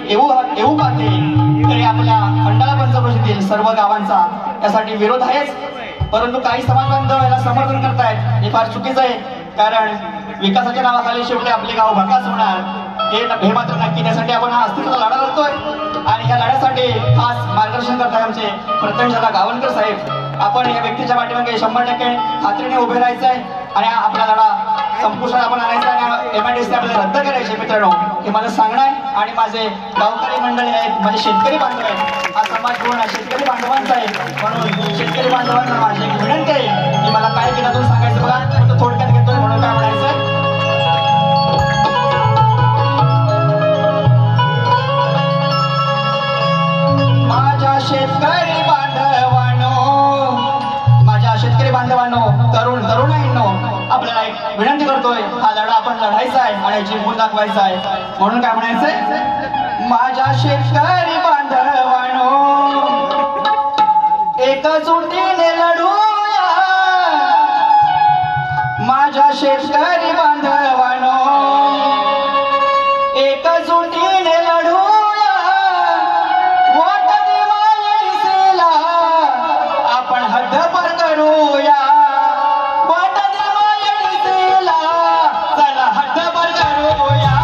येऊ पाहते तरी आपल्या खंडाळा पंचक्रोशीतील सर्व गावांचा यासाठी विरोध आहेच, परंतु काही समाज बांधव याला समर्थन करतायत हे फार चुकीचं आहे। कारण विकासाच्या नावाखाली शेवटी आपले गाव भकास होणार हे मात्र नक्की। त्यासाठी आपण हा अस्तित्वाचा लढा लढतोय आणि या लढ्यासाठी खास मार्गदर्शन करताय आमचे प्रथमदादा गावणकर साहेब। आपण या व्यक्तीच्या पाठीमागे 100% खात्रीने उभे राहायचं आहे आणि आपला लढा संपुष्टात आपण आणायचा आणि एमआयडीसी आपल्याला रद्द करायचे मित्रांनो, हे माझं सांगणं आहे। आणि माझे गावकरी मंडळी आहेत, माझे शेतकरी बांधव आहेत, हा समाज पूर्ण शेतकरी बांधवांचा आहे, म्हणून शेतकरी बांधवांना माझी एक विनंती आहे की मला काय केलं सांगायचं बघा, फक्त थोडक्यात घेतोय म्हणून काय म्हणायचं। माझ्या शेतकरी बांधवांनो तरुणाईंनो आपल्याला एक विनंती करतोय, हा लढा आपण लढायचा आहे आणि जिंकून दाखवायचा आहे, म्हणून काय म्हणायचंय। माझ्या शेतकरी बांधवांनो एकजुटीने लढूया, माझ्या शेतकरी बांधवांनो एकजुटीने लढूया, वोट दिवाळीला आपण हद्दपार करूया, वोट दिवाळीला चला हद्दपार करूया,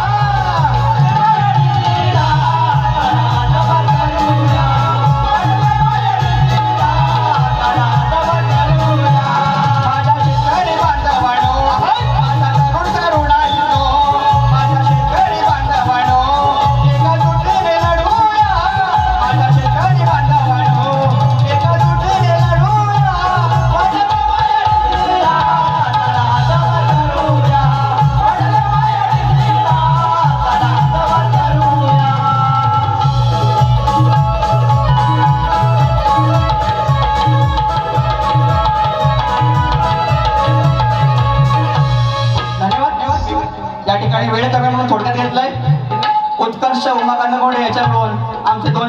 माझ्या शेतकरी बांधवांनो माझा तरुण तरुणाईंनो, माझ्या शेतकरी बांधवांनो एकजुटीने लढूया, माझ्या शेतकरी बांधवांनो एकजुटीने लढूया, वोट दिवाळीला चला हद्दपार करूया, वोट दिवाळीला चला हद्दपार करूया। धन्यवाद। या ठिकाणी वेळ कमी म्हणून थोडक्यात घेतलाय उत्कर्ष उमाकांत मोडे याच्याकडून आमचे 2